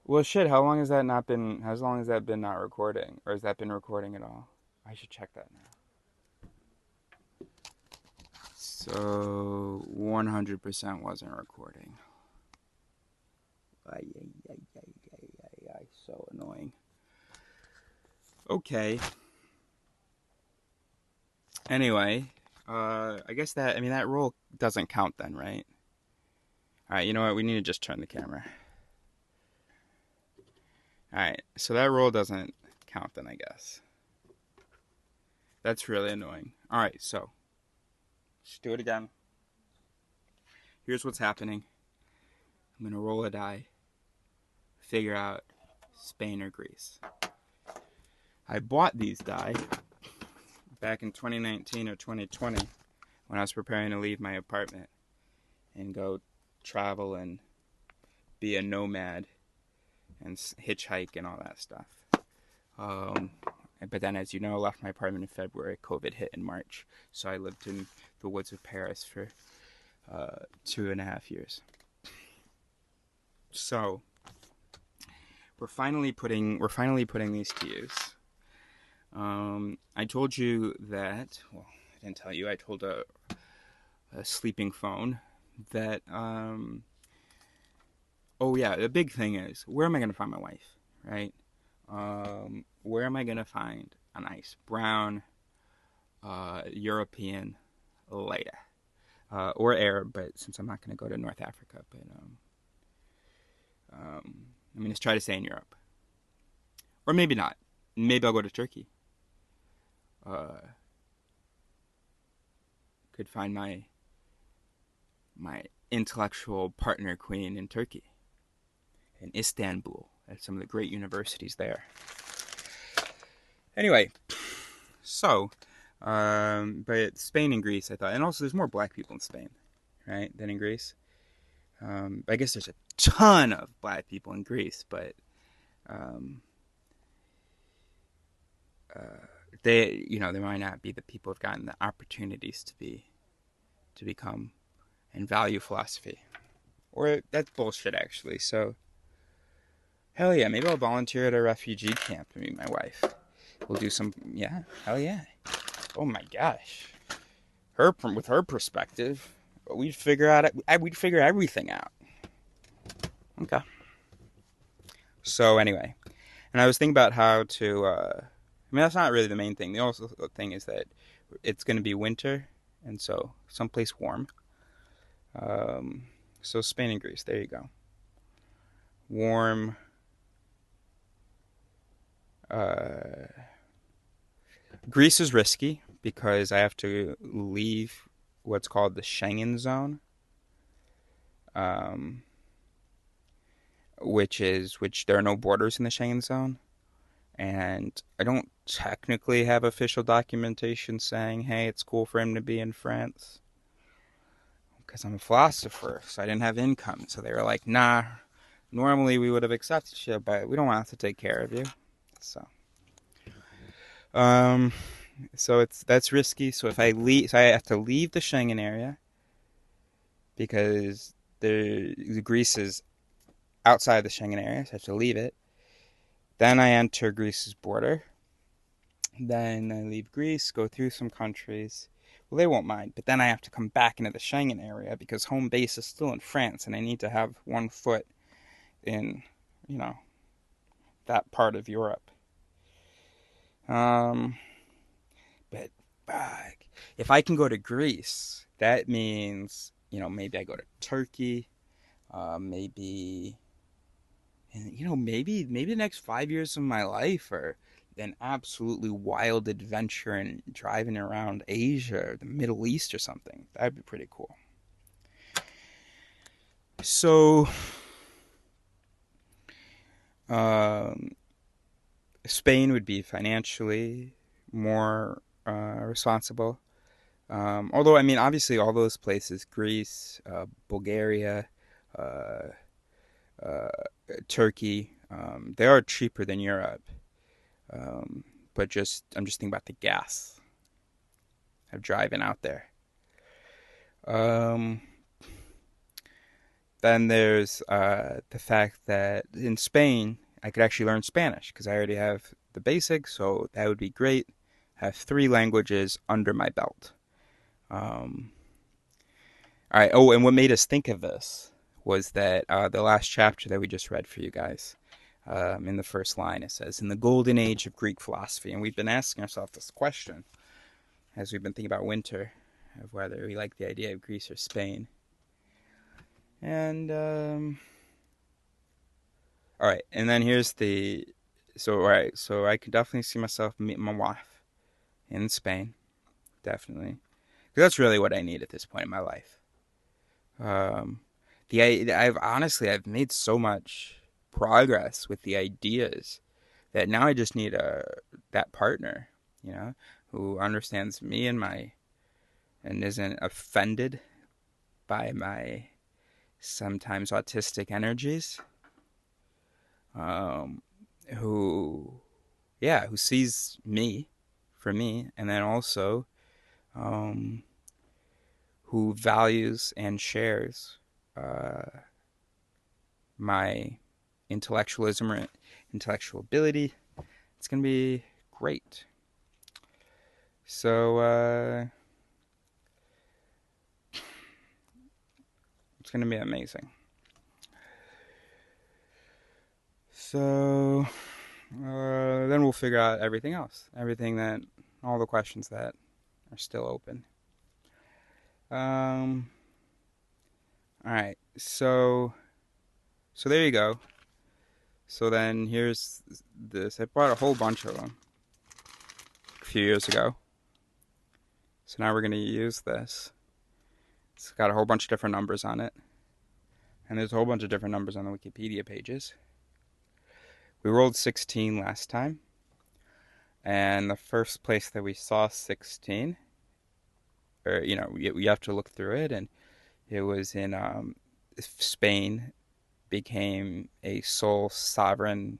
Well, shit. How long has that been not recording, or has that been recording at all? I should check that now. So 100% wasn't recording. Ay, ay, ay, ay, ay, ay, ay, so annoying. Okay. Anyway, I guess that roll doesn't count then, right? All right. You know what? We need to just turn the camera. All right. So that roll doesn't count then, I guess. That's really annoying. All right. So let's do it again. Here's what's happening. I'm gonna roll a die, figure out Spain or Greece. I bought these die back in 2019 or 2020 when I was preparing to leave my apartment and go travel and be a nomad and hitchhike and all that stuff. Um, but then, as you know, I left my apartment in February. COVID hit in March, so I lived in the woods of Paris for 2.5 years. So we're finally putting these to use. I told you that. Well, I didn't tell you. I told a sleeping phone that. Oh yeah, the big thing is, where am I gonna find my wife, right? Where am I gonna find a nice brown European lady, or Arab? But since I'm not gonna go to North Africa, but I'm gonna try to stay in Europe, or maybe not. Maybe I'll go to Turkey. Uh, could find my intellectual partner queen in Turkey, in Istanbul, at some of the great universities there. Anyway, so, but Spain and Greece, I thought, and also there's more black people in Spain, right, than in Greece. I guess there's a ton of black people in Greece, but um, they might not be the people who've gotten the opportunities to become and value philosophy. Or that's bullshit, actually. So, hell yeah, maybe I'll volunteer at a refugee camp to meet my wife. We'll do some, yeah, hell yeah. Oh my gosh, with her perspective, we'd figure everything out. Okay. So anyway, and I was thinking about how to. That's not really the main thing. The also thing is that it's going to be winter, and so someplace warm. Um, so Spain and Greece. There you go. Warm. Uh, Greece is risky because I have to leave what's called the Schengen zone, um, which there are no borders in the Schengen zone, and I don't technically have official documentation saying, hey, it's cool for him to be in France because I'm a philosopher, so I didn't have income. So they were like, nah, normally we would have accepted you, but we don't want to take care of you. So, um, that's risky. So if I leave, so I have to leave the Schengen area because Greece is outside the Schengen area, so I have to leave it. Then I enter Greece's border. Then I leave Greece, go through some countries. Well, they won't mind, but then I have to come back into the Schengen area because home base is still in France, and I need to have one foot in, you know, that part of Europe. Um, but if I can go to Greece, that means maybe I go to Turkey, maybe maybe the next 5 years of my life are an absolutely wild adventure and driving around Asia or the Middle East or something. That'd be pretty cool. So, um, Spain would be financially more responsible. Although, I mean, obviously, all those places, Greece, Bulgaria, uh, uh, Turkey, they are cheaper than Europe. Um, but I'm just thinking about the gas of driving out there. Um, then there's the fact that in Spain, I could actually learn Spanish because I already have the basics, so that would be great. Have three languages under my belt. Um, all right. Oh, and what made us think of this was that the last chapter that we just read for you guys, in the first line, it says, "In the golden age of Greek philosophy," and we've been asking ourselves this question as we've been thinking about winter, of whether we like the idea of Greece or Spain. And all right, and then here's the all right, so I could definitely see myself meeting my wife in Spain, definitely, because that's really what I need at this point in my life. Um, I've made so much progress with the ideas that now I just need that partner, you know, who understands me and isn't offended by my sometimes autistic energies. Um, who, yeah, who sees me for me, and then also um, who values and shares uh, my intellectualism or intellectual ability. It's gonna be great. So it's gonna be amazing. So then we'll figure out everything else, all the questions that are still open. Um, all right, so there you go. So then here's this. I bought a whole bunch of them a few years ago. So now we're gonna use this. It's got a whole bunch of different numbers on it, and there's a whole bunch of different numbers on the Wikipedia pages. We rolled 16 last time, and the first place that we saw 16, or you have to look through it, and it was in Spain became a sole sovereign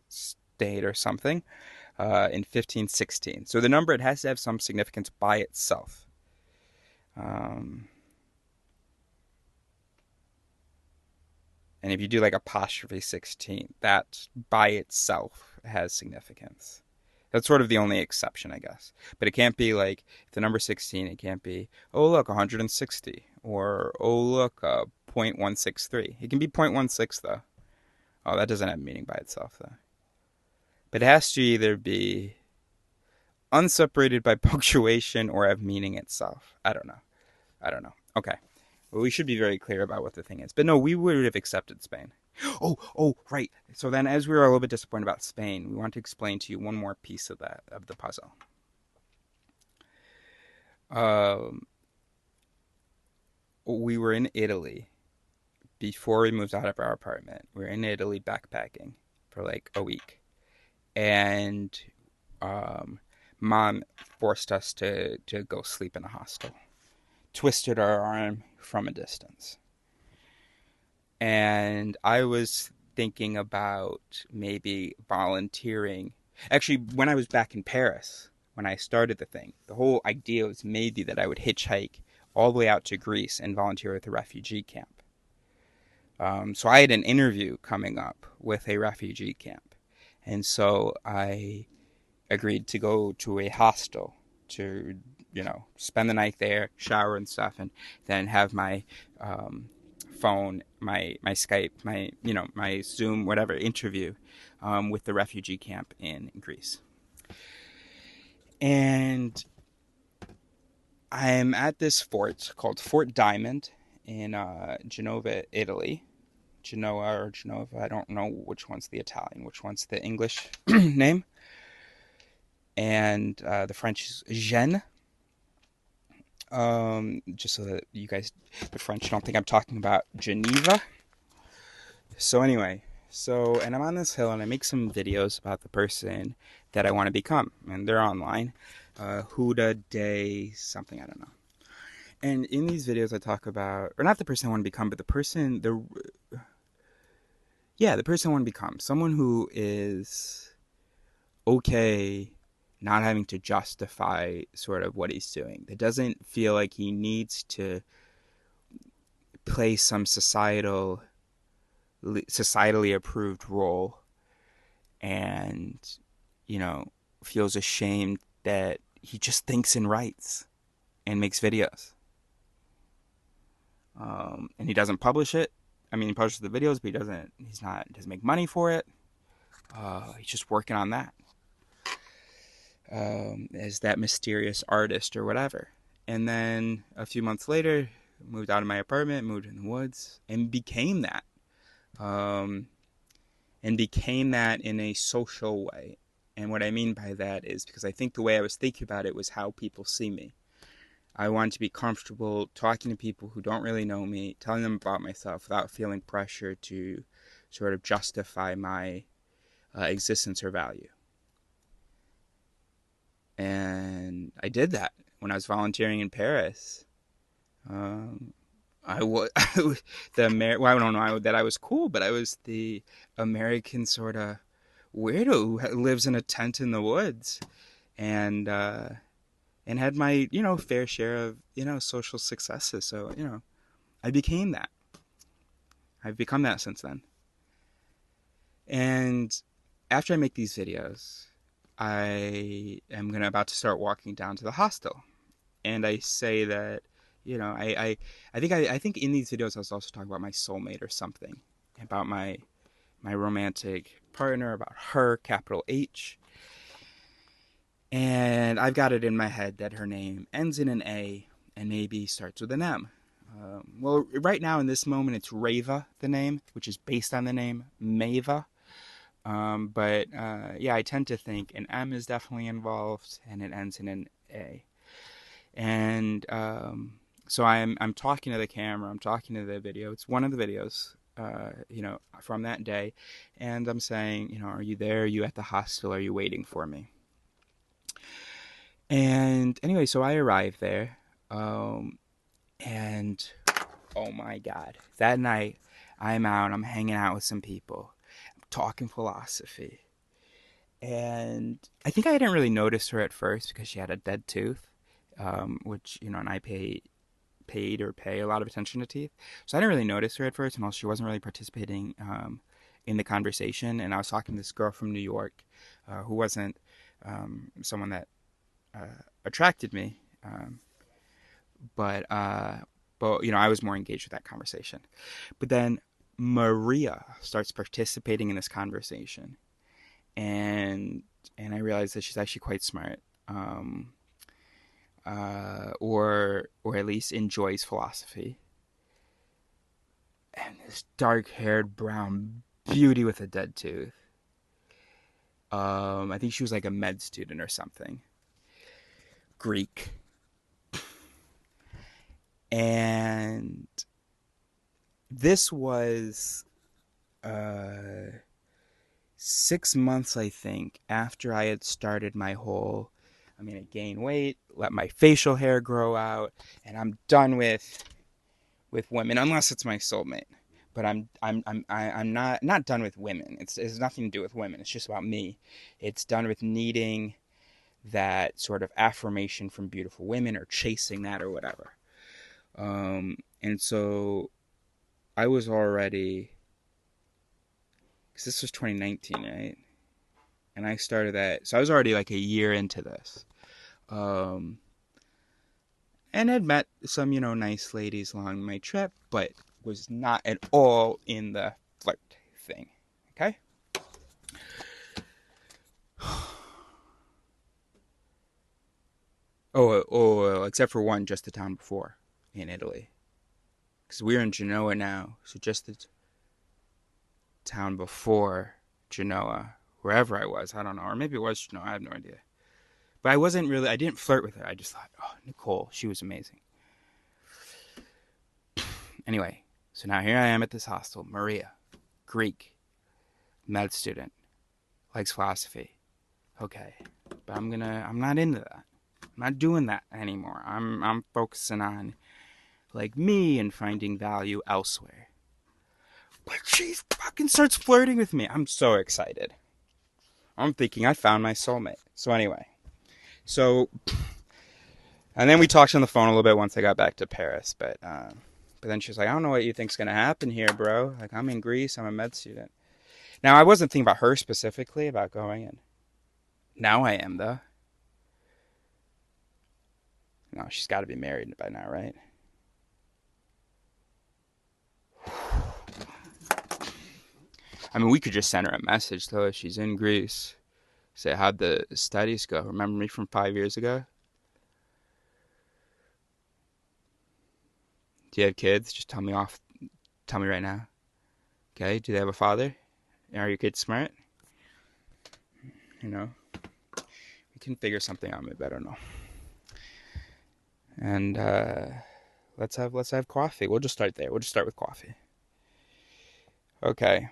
state or something in 1516. So the number, it has to have some significance by itself. Um, and if you do like apostrophe 16, that by itself has significance. That's sort of the only exception, I guess. But it can't be like the number 16. It can't be, oh, look, 160. Or, oh, look, 0.163. It can be 0.16, though. Oh, that doesn't have meaning by itself, though. But it has to either be unseparated by punctuation or have meaning itself. I don't know. I don't know. Okay. Well, we should be very clear about what the thing is. But no, we would have accepted Spain. Oh, right. So then, as we were a little bit disappointed about Spain, we want to explain to you one more piece of the puzzle. Um, we were in Italy before we moved out of our apartment. We were in Italy backpacking for like a week, and um, Mom forced us to go sleep in a hostel. Twisted our arm from a distance. And I was thinking about maybe volunteering. Actually, when I was back in Paris, when I started the thing, the whole idea was maybe that I would hitchhike all the way out to Greece and volunteer at the refugee camp. So I had an interview coming up with a refugee camp. And so I agreed to go to a hostel to, spend the night there, shower and stuff, and then have my phone, my Skype, my Zoom, whatever interview with the refugee camp in Greece. And I'm at this fort called Fort Diamond in Genova, Italy. Genoa or Genova, I don't know which one's the Italian, which one's the English name. And the French is Gênes. Just so that you guys, the French, don't think I'm talking about Geneva. So anyway, and I'm on this hill and I make some videos about the person that I want to become, and they're online. Huda Day something, I don't know. And in these videos I talk about, or not the person I want to become, but the person I want to become. Someone who is okay not having to justify sort of what he's doing. That doesn't feel like he needs to play some societally approved role, and feels ashamed that he just thinks and writes and makes videos. And he doesn't publish it. I mean, he publishes the videos, but doesn't make money for it. He's just working on that as that mysterious artist or whatever. And then a few months later, moved out of my apartment, moved in the woods, and became that. And became that in a social way. And what I mean by that is because I think the way I was thinking about it was how people see me. I want to be comfortable talking to people who don't really know me, telling them about myself without feeling pressure to sort of justify my existence or value. And I did that when I was volunteering in Paris. I was I don't know that I was cool, but I was the American sort of weirdo who lives in a tent in the woods, and had my fair share of social successes. So I became that. I've become that since then. And after I make these videos, I am about to start walking down to the hostel, and I say that I think in these videos I was also talking about my soulmate or something, about my romantic partner, about her, capital H. And I've got it in my head that her name ends in an A and maybe starts with an M. Well, right now in this moment, it's Rava, the name, which is based on the name Maeva. But I tend to think an M is definitely involved, and it ends in an A. And so I'm talking to the camera, I'm talking to the video. It's one of the videos, from that day, and I'm saying, are you there? Are you at the hostel? Are you waiting for me? And anyway, so I arrived there, and oh my God, that night I'm hanging out with some people, I'm talking philosophy, and I think I didn't really notice her at first because she had a dead tooth, which and I pay a lot of attention to teeth, so I didn't really notice her at first, and also she wasn't really participating in the conversation. And I was talking to this girl from New York, who wasn't someone that attracted me, but I was more engaged with that conversation. But then Maria starts participating in this conversation, and I realized that she's actually quite smart, or at least enjoys philosophy. And this dark-haired brown beauty with a dead tooth. I think she was like a med student or something. Greek. And this was 6 months, I think, after I had started my whole, I'm going to gain weight, let my facial hair grow out, and I'm done with women, unless it's my soulmate. But I'm not done with women. It's nothing to do with women. It's just about me. It's done with needing that sort of affirmation from beautiful women, or chasing that, or whatever. And so I was already, because this was 2019, right? And I started that, so I was already like a year into this. And had met some, nice ladies along my trip, but was not at all in the flirt thing. Okay? Except for one just the town before, in Italy. Because we're in Genoa now, so just the town before Genoa, wherever I was, I don't know, or maybe it was Genoa, I have no idea. But I didn't flirt with her. I just thought, oh, Nicole, she was amazing. Anyway, so now here I am at this hostel. Maria, Greek, med student, likes philosophy. Okay, but I'm not into that. I'm not doing that anymore. I'm focusing on like me and finding value elsewhere. But she fucking starts flirting with me. I'm so excited. I'm thinking I found my soulmate. So anyway, and then we talked on the phone a little bit once I got back to Paris. But But then she's like, I don't know what you think's going to happen here, bro. Like, I'm in Greece. I'm a med student. Now, I wasn't thinking about her specifically, about going in. Now I am, though. No, she's got to be married by now, right? I mean, we could just send her a message, though, if she's in Greece. Say, how'd the studies go? Remember me from 5 years ago? Do you have kids? Just tell me off. Tell me right now. Okay? Do they have a father? Are your kids smart? You know? We can figure something out. Maybe I don't know. And let's have coffee. We'll just start there. We'll just start with coffee. Okay.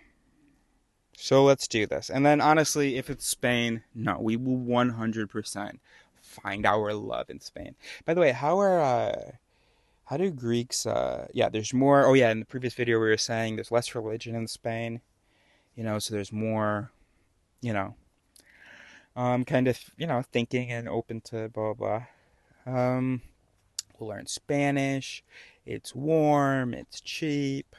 So let's do this. And then honestly, if it's Spain, no, we will 100% find our love in Spain. By the way, how do Greeks yeah, there's more. Oh yeah, in the previous video we were saying there's less religion in Spain, so there's more, you know, kind of, thinking and open to blah blah. We'll learn Spanish. It's warm, it's cheap.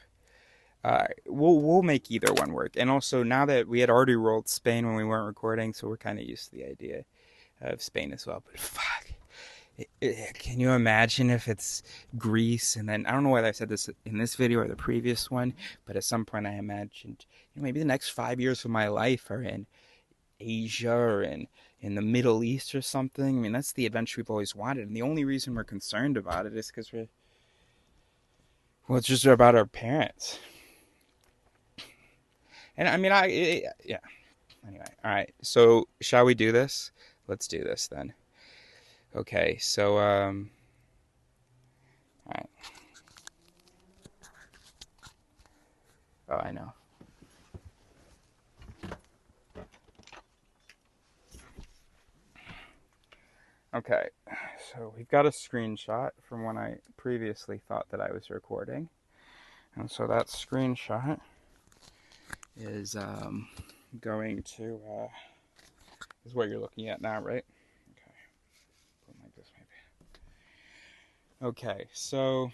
We'll make either one work. And also, now that we had already rolled Spain when we weren't recording, so we're kind of used to the idea of Spain as well. But fuck, can you imagine if it's Greece? And then I don't know whether I said this in this video or the previous one, but at some point I imagined, maybe the next 5 years of my life are in Asia or in the Middle East or something. I mean, that's the adventure we've always wanted, and the only reason we're concerned about it is because it's just about our parents. And I mean, yeah. Anyway, all right. So, shall we do this? Let's do this then. Okay. So, all right. Oh, I know. Okay. So we've got a screenshot from when I previously thought that I was recording, and so that screenshot is going to is what you're looking at now, right? Okay. Put it like this maybe. Okay, so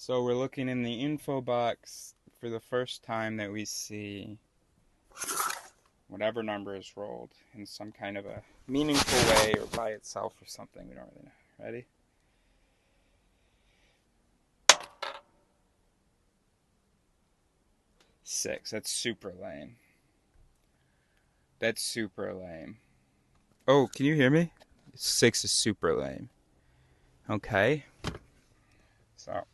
we're looking in the info box for the first time that we see whatever number is rolled in some kind of a meaningful way or by itself or something. We don't really know. Ready? Six. That's super lame. That's super lame. Oh, can you hear me? 6 is super lame. Okay. So.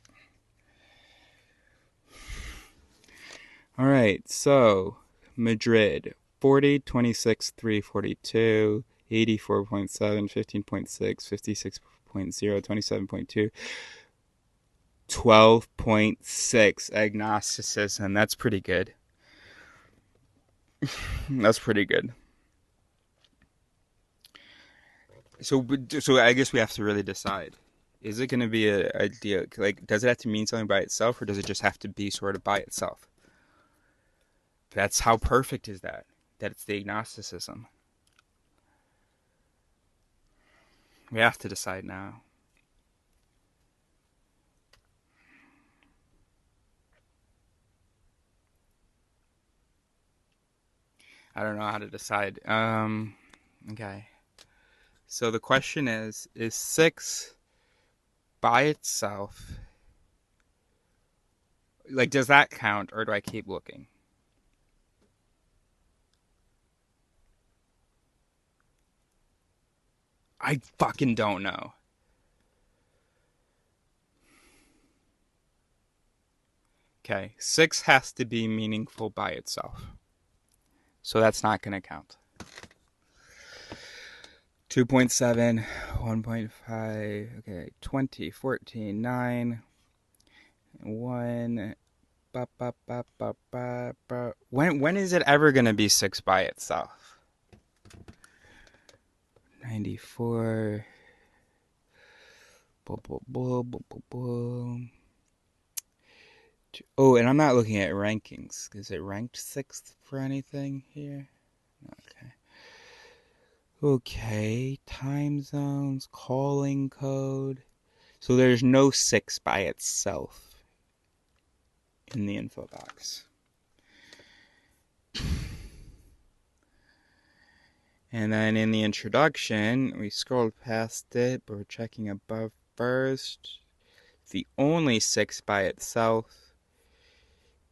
Alright, so Madrid. 40, 26, 3, 42, 84.7, 15.6, 56.0, 27.2, 12.6 agnosticism. That's pretty good. That's pretty good. So I guess we have to really decide. Is it going to be a idea? Like, does it have to mean something by itself, or does it just have to be sort of by itself? That's how perfect is that? That it's the agnosticism. We have to decide now. I don't know how to decide. Okay. So the question is 6 by itself, like, does that count, or do I keep looking? I fucking don't know. Okay, 6 has to be meaningful by itself. So that's not going to count. 2.7, 1.5, okay, 20, 14, 9, 1. When is it ever going to be 6 by itself? 94. Oh, and I'm not looking at rankings. Is it ranked 6th for anything here? Okay. Okay, time zones, calling code. So there's no 6 by itself in the info box. And then in the introduction, we scrolled past it, but we're checking above first. The only 6 by itself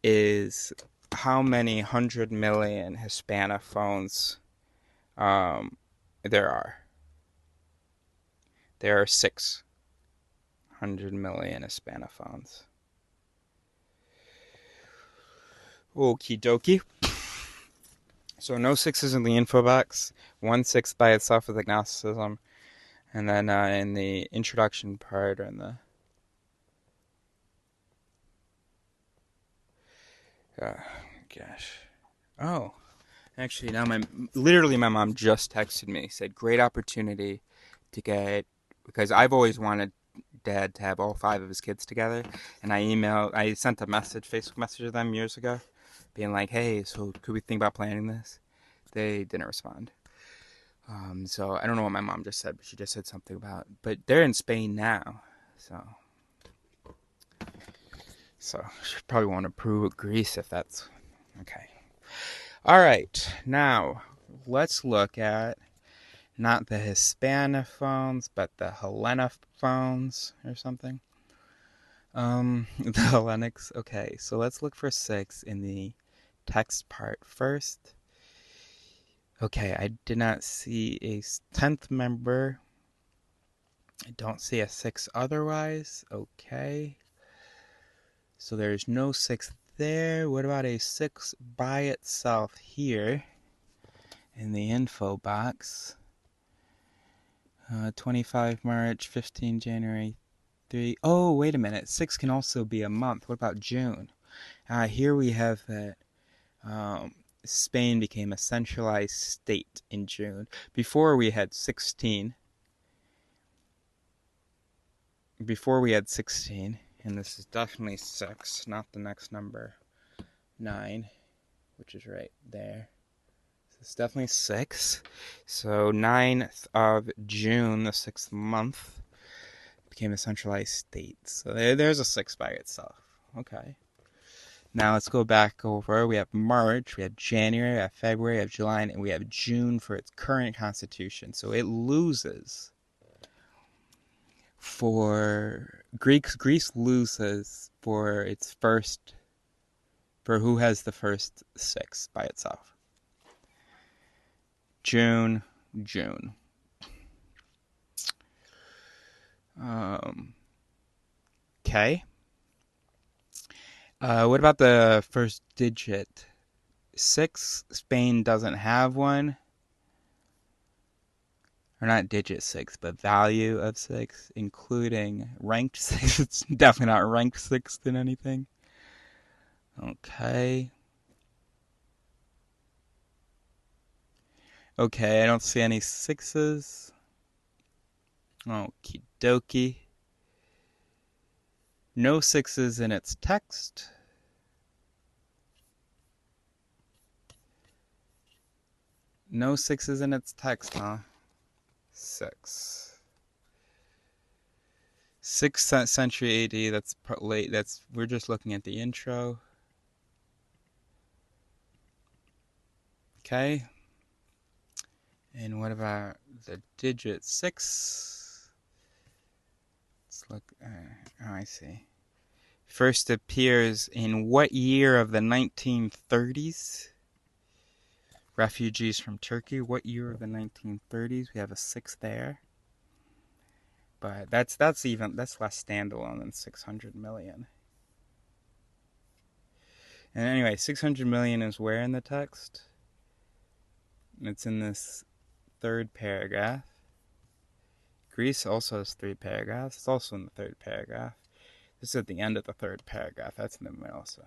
is how many 100 million Hispanophones there are. There are 600 million Hispanophones. Okie dokie. So no 6s in the info box. 1 6 by itself is agnosticism. And then in the introduction part, or in the gosh. Oh, actually, now my mom just texted me. Said great opportunity to get, because I've always wanted Dad to have all 5 of his kids together, and I sent a Facebook message to them years ago, being like, hey, so could we think about planning this? They didn't respond. So I don't know what my mom just said, but she just said something about, but they're in Spain now, so she probably won't approve of Greece if that's okay. All right, now let's look at not the Hispanophones, but the Hellenophones or something. The Hellenics. Okay, so let's look for 6 in the text part first. Okay, I did not see a 10th member. I don't see a 6 otherwise. Okay. So there's no 6 there. What about a 6 by itself here in the info box? 25 March, 15 January, 3. Oh, wait a minute. 6 can also be a month. What about June? Here we have that Spain became a centralized state in June. Before we had 16. And this is definitely 6, not the next number, 9, which is right there. So it's definitely 6. So 9th of June, the 6th month, became a centralized state. So there's a 6 by itself. Okay. Now let's go back over. We have March, we have January, we have February, we have July, and we have June for its current constitution. So it loses for Greece loses for its first, for who has the first 6 by itself. June. Okay. What about the first digit? 6. Spain doesn't have one. Or not digit 6, but value of 6, including ranked 6. It's definitely not ranked 6th in anything. Okay. Okay, I don't see any 6s. Okie dokie. No 6s in its text. No 6s in its text, huh? 6. 6th century AD, that's late. We're just looking at the intro. Okay. And what about the digit 6? Let's look. Oh, I see. First appears in what year of the 1930s? Refugees from Turkey. What year of the 1930s? We have a 6 there. But that's less standalone than 600 million. And anyway, 600 million is where in the text? It's in this 3rd paragraph. Greece also has 3 paragraphs. It's also in the 3rd paragraph. This is at the end of the 3rd paragraph. That's in the middle. So.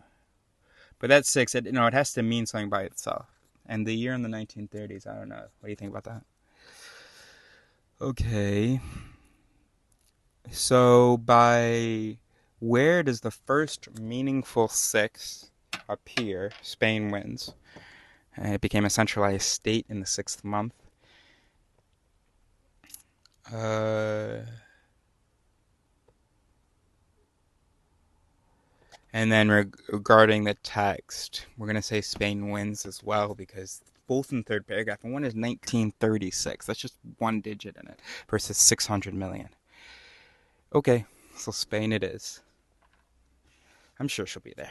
But that's 6. It has to mean something by itself. And the year in the 1930s, I don't know. What do you think about that? Okay. So by where does the first meaningful 6 appear? Spain wins. It became a centralized state in the 6th month. And then regarding the text, we're going to say Spain wins as well because both in third paragraph, and one is 1936. That's just one digit in it versus 600 million. Okay, so Spain it is. I'm sure she'll be there.